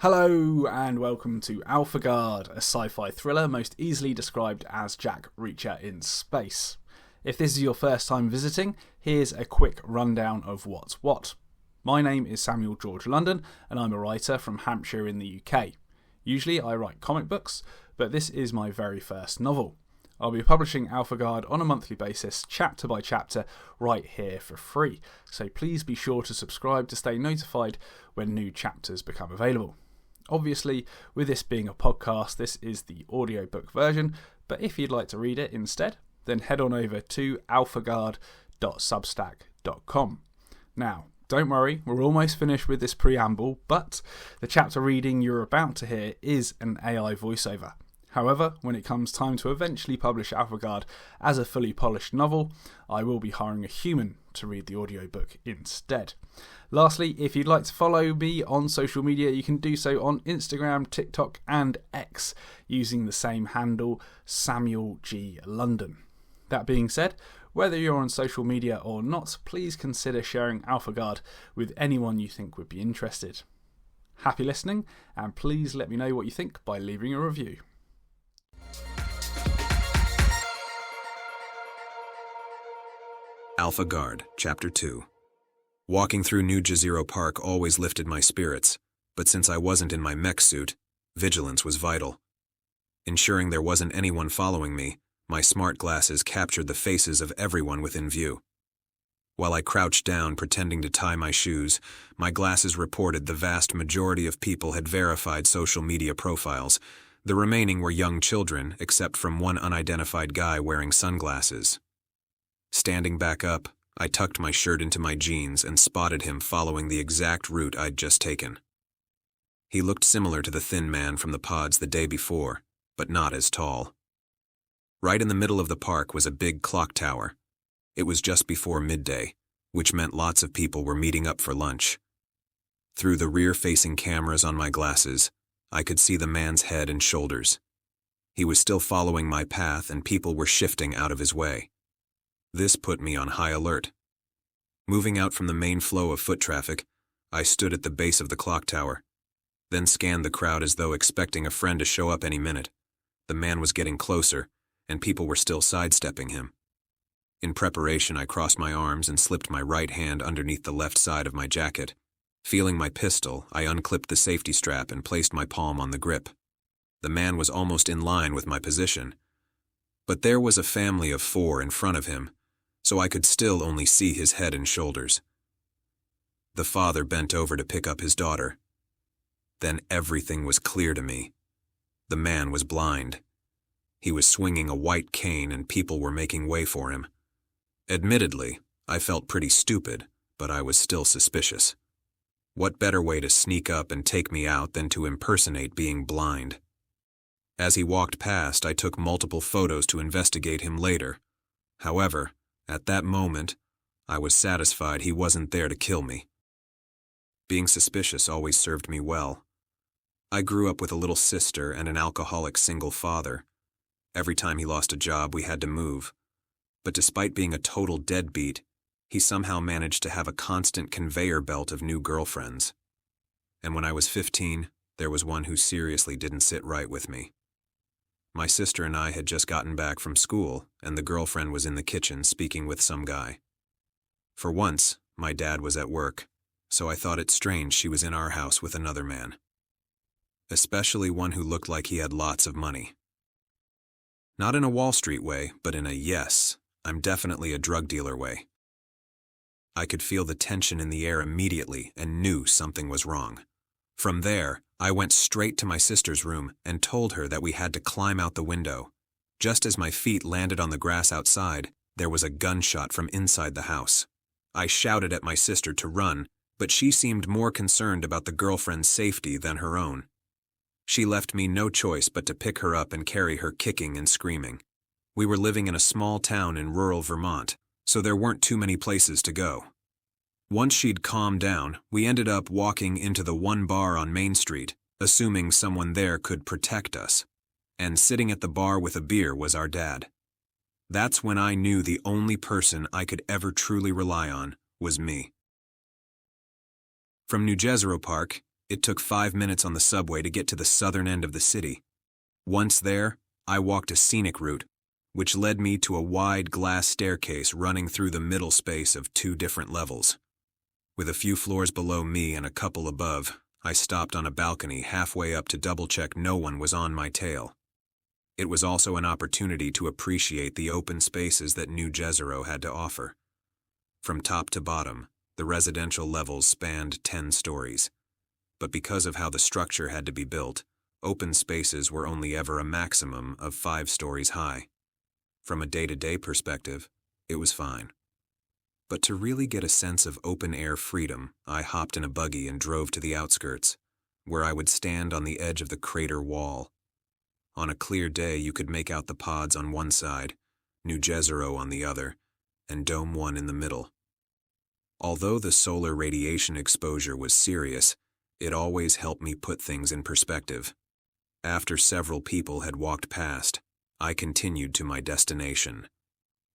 Hello and welcome to AlphaGuard, a sci-fi thriller most easily described as Jack Reacher in space. If this is your first time visiting, here's a quick rundown of what's what. My name is Samuel George London and I'm a writer from Hampshire in the UK. Usually I write comic books, but this is my very first novel. I'll be publishing AlphaGuard on a monthly basis, chapter by chapter, right here for free, so please be sure to subscribe to stay notified when new chapters become available. Obviously, with this being a podcast, this is the audiobook version, but if you'd like to read it instead, then head on over to alphagard.substack.com. Now, don't worry, we're almost finished with this preamble, but the chapter reading you're about to hear is an AI voiceover. However, when it comes time to eventually publish AlphaGuard as a fully polished novel, I will be hiring a human to read the audiobook instead. Lastly, if you'd like to follow me on social media, you can do so on Instagram, TikTok and X using the same handle, Samuel G. London. That being said, whether you're on social media or not, please consider sharing AlphaGuard with anyone you think would be interested. Happy listening, and please let me know what you think by leaving a review. AlphaGuard, Chapter 2. Walking through New Jezero Park always lifted my spirits, but since I wasn't in my mech suit, vigilance was vital. Ensuring there wasn't anyone following me, my smart glasses captured the faces of everyone within view. While I crouched down pretending to tie my shoes, my glasses reported the vast majority of people had verified social media profiles. The remaining were young children, except from one unidentified guy wearing sunglasses. Standing back up, I tucked my shirt into my jeans and spotted him following the exact route I'd just taken. He looked similar to the thin man from the pods the day before, but not as tall. Right in the middle of the park was a big clock tower. It was just before midday, which meant lots of people were meeting up for lunch. Through the rear-facing cameras on my glasses, I could see the man's head and shoulders. He was still following my path and people were shifting out of his way. This put me on high alert. Moving out from the main flow of foot traffic, I stood at the base of the clock tower, then scanned the crowd as though expecting a friend to show up any minute. The man was getting closer, and people were still sidestepping him. In preparation, I crossed my arms and slipped my right hand underneath the left side of my jacket. Feeling my pistol, I unclipped the safety strap and placed my palm on the grip. The man was almost in line with my position, but there was a family of 4 in front of him, so I could still only see his head and shoulders. The father bent over to pick up his daughter. Then everything was clear to me. The man was blind. He was swinging a white cane and people were making way for him. Admittedly, I felt pretty stupid, but I was still suspicious. What better way to sneak up and take me out than to impersonate being blind? As he walked past, I took multiple photos to investigate him later. However, at that moment, I was satisfied he wasn't there to kill me. Being suspicious always served me well. I grew up with a little sister and an alcoholic single father. Every time he lost a job, we had to move. But despite being a total deadbeat, he somehow managed to have a constant conveyor belt of new girlfriends. And when I was 15, there was one who seriously didn't sit right with me. My sister and I had just gotten back from school, and the girlfriend was in the kitchen speaking with some guy. For once, my dad was at work, so I thought it strange she was in our house with another man. Especially one who looked like he had lots of money. Not in a Wall Street way, but in a yes, I'm definitely a drug dealer way. I could feel the tension in the air immediately and knew something was wrong. From there, I went straight to my sister's room and told her that we had to climb out the window. Just as my feet landed on the grass outside, there was a gunshot from inside the house. I shouted at my sister to run, but she seemed more concerned about the girlfriend's safety than her own. She left me no choice but to pick her up and carry her kicking and screaming. We were living in a small town in rural Vermont, so there weren't too many places to go. Once she'd calmed down, we ended up walking into the one bar on Main Street, assuming someone there could protect us. And sitting at the bar with a beer was our dad. That's when I knew the only person I could ever truly rely on was me. From New Jezero Park, It took 5 minutes on the subway to get to the southern end of the city. Once there, I walked a scenic route, which led me to a wide glass staircase running through the middle space of 2 different levels. With a few floors below me and a couple above, I stopped on a balcony halfway up to double-check no one was on my tail. It was also an opportunity to appreciate the open spaces that New Jezero had to offer. From top to bottom, the residential levels spanned 10 stories. But because of how the structure had to be built, open spaces were only ever a maximum of 5 stories high. From a day-to-day perspective, it was fine. But to really get a sense of open-air freedom, I hopped in a buggy and drove to the outskirts, where I would stand on the edge of the crater wall. On a clear day, you could make out the pods on one side, New Jezero on the other, and Dome 1 in the middle. Although the solar radiation exposure was serious, it always helped me put things in perspective. After several people had walked past, I continued to my destination.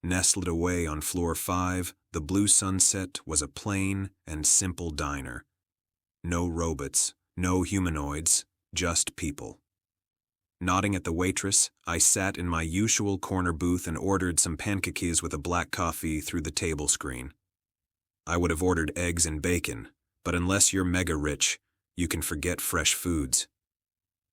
Nestled away on floor 5, the Blue Sunset was a plain and simple diner. No robots, no humanoids, just people. Nodding at the waitress, I sat in my usual corner booth and ordered some pancakes with a black coffee through the table screen. I would have ordered eggs and bacon, but unless you're mega rich, you can forget fresh foods.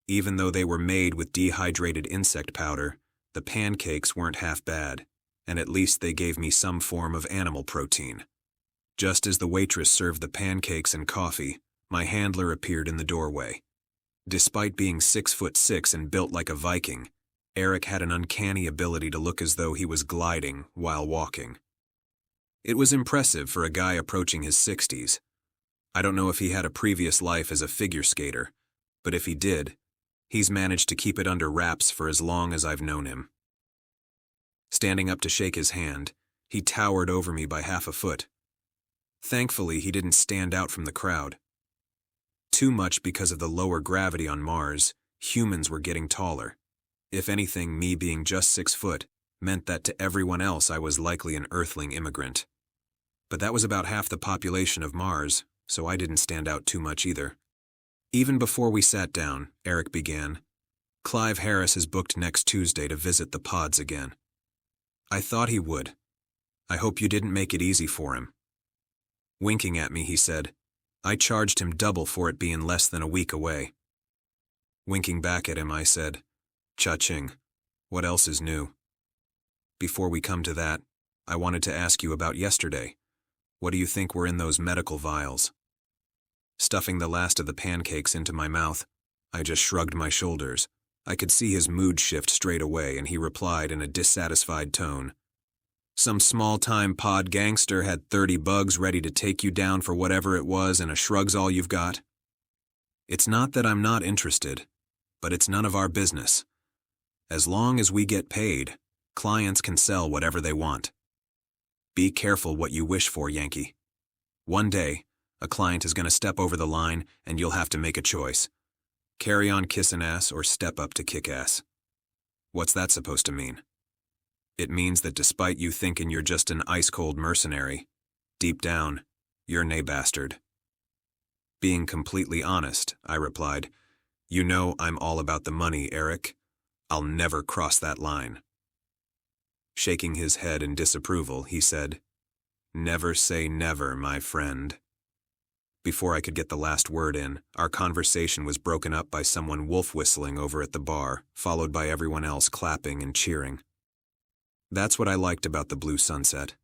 Even though they were made with dehydrated insect powder, the pancakes weren't half bad, and at least they gave me some form of animal protein. Just as the waitress served the pancakes and coffee, my handler appeared in the doorway. Despite being 6'6" and built like a Viking, Eric had an uncanny ability to look as though he was gliding while walking. It was impressive for a guy approaching his 60s. I don't know if he had a previous life as a figure skater, but if he did, he's managed to keep it under wraps for as long as I've known him. Standing up to shake his hand, he towered over me by half a foot. Thankfully, he didn't stand out from the crowd. Too much because of the lower gravity on Mars, humans were getting taller. If anything, me being just 6 foot meant that to everyone else I was likely an Earthling immigrant. But that was about half the population of Mars, so I didn't stand out too much either. Even before we sat down, Eric began, "Clive Harris has booked next Tuesday to visit the pods again." I thought he would. I hope you didn't make it easy for him. Winking at me, he said, "I charged him double for it being less than a week away." Winking back at him, I said, "Cha-ching. What else is new?" Before we come to that, I wanted to ask you about yesterday. What do you think were in those medical vials? Stuffing the last of the pancakes into my mouth, I just shrugged my shoulders. I could see his mood shift straight away, and he replied in a dissatisfied tone, "Some small-time pod gangster had 30 bugs ready to take you down for whatever it was, and a shrug's all you've got? It's not that I'm not interested, but it's none of our business. As long as we get paid, clients can sell whatever they want. Be careful what you wish for, Yankee. One day, a client is going to step over the line, and you'll have to make a choice. Carry on kissing ass or step up to kick ass. What's that supposed to mean? It means that despite you thinking you're just an ice-cold mercenary, deep down, you're nay bastard." Being completely honest, I replied, "You know I'm all about the money, Eric. I'll never cross that line." Shaking his head in disapproval, he said, "Never say never, my friend." Before I could get the last word in, our conversation was broken up by someone wolf-whistling over at the bar, followed by everyone else clapping and cheering. That's what I liked about the Blue Sunset.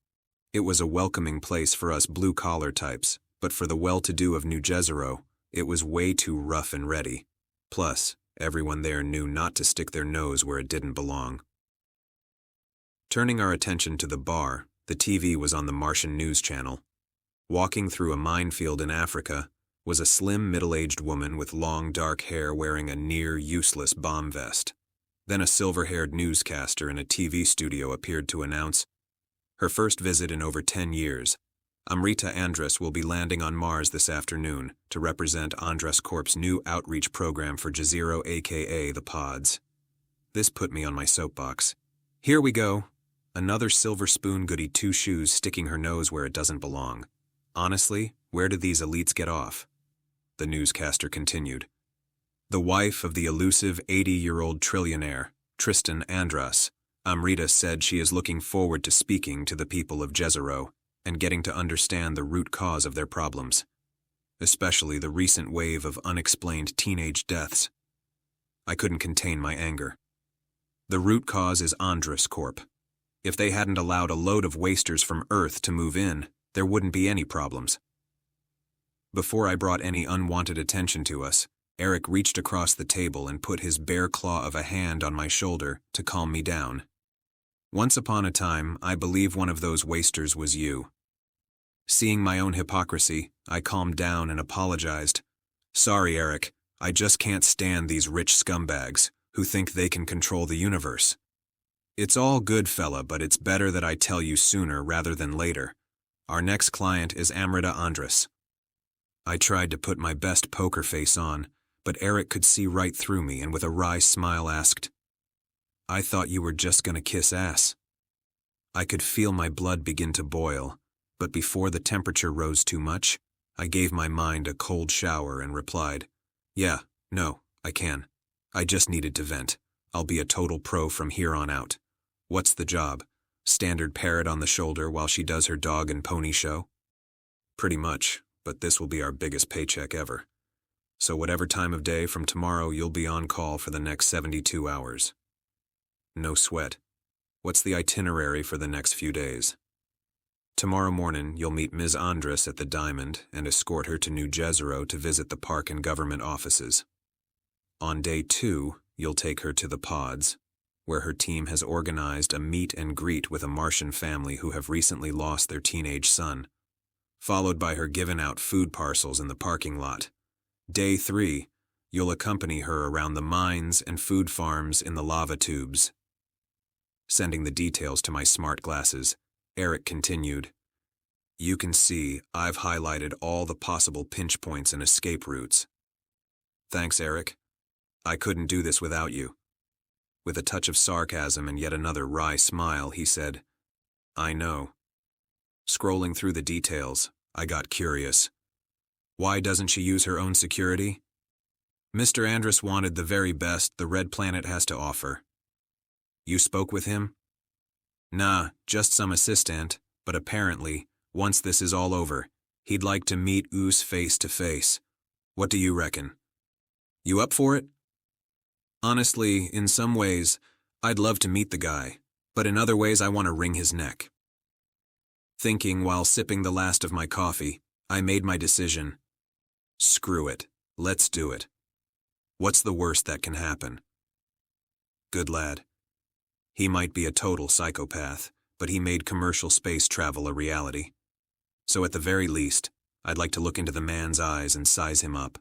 It was a welcoming place for us blue-collar types, but for the well-to-do of New Jezero, it was way too rough and ready. Plus, everyone there knew not to stick their nose where it didn't belong. Turning our attention to the bar, the TV was on the Martian News Channel. Walking through a minefield in Africa was a slim middle-aged woman with long dark hair wearing a near-useless bomb vest. Then a silver-haired newscaster in a TV studio appeared to announce, "Her first visit in over 10 years. Amrita Andrus will be landing on Mars this afternoon to represent Andrus Corp's new outreach program for Jezero, aka the Pods." This put me on my soapbox. Here we go. Another silver spoon goody two-shoes sticking her nose where it doesn't belong. Honestly, where do these elites get off? the newscaster continued. The wife of the elusive 80-year-old trillionaire, Tristan Andras, Amrita said she is looking forward to speaking to the people of Jezero and getting to understand the root cause of their problems, especially the recent wave of unexplained teenage deaths. I couldn't contain my anger. The root cause is Andras Corp. If they hadn't allowed a load of wasters from Earth to move in, there wouldn't be any problems. Before I brought any unwanted attention to us, Eric reached across the table and put his bare claw of a hand on my shoulder to calm me down. Once upon a time, I believe one of those wasters was you. Seeing my own hypocrisy, I calmed down and apologized. Sorry, Eric, I just can't stand these rich scumbags who think they can control the universe. It's all good, fella, but it's better that I tell you sooner rather than later. Our next client is Amrita Andras. I tried to put my best poker face on, but Eric could see right through me and with a wry smile asked, I thought you were just gonna kiss ass. I could feel my blood begin to boil, but before the temperature rose too much, I gave my mind a cold shower and replied, Yeah, no, I can. I just needed to vent. I'll be a total pro from here on out. What's the job? Standard parrot on the shoulder while she does her dog and pony show? Pretty much, but this will be our biggest paycheck ever. So whatever time of day from tomorrow, you'll be on call for the next 72 hours. No sweat. What's the itinerary for the next few days? Tomorrow morning, you'll meet Ms. Andras at the Diamond and escort her to New Jezero to visit the park and government offices. On day 2, you'll take her to the pods, where her team has organized a meet and greet with a Martian family who have recently lost their teenage son, followed by her giving out food parcels in the parking lot. Day 3, you'll accompany her around the mines and food farms in the lava tubes. Sending the details to my smart glasses, Eric continued, You can see I've highlighted all the possible pinch points and escape routes. Thanks, Eric. I couldn't do this without you. With a touch of sarcasm and yet another wry smile, he said, I know. Scrolling through the details, I got curious. Why doesn't she use her own security? Mr. Andras wanted the very best the Red Planet has to offer. You spoke with him? Nah, just some assistant, but apparently, once this is all over, he'd like to meet Oos face to face. What do you reckon? You up for it? Honestly, in some ways, I'd love to meet the guy, but in other ways I want to wring his neck. Thinking while sipping the last of my coffee, I made my decision. Screw it, let's do it. What's the worst that can happen? Good lad. He might be a total psychopath, but he made commercial space travel a reality. So at the very least, I'd like to look into the man's eyes and size him up.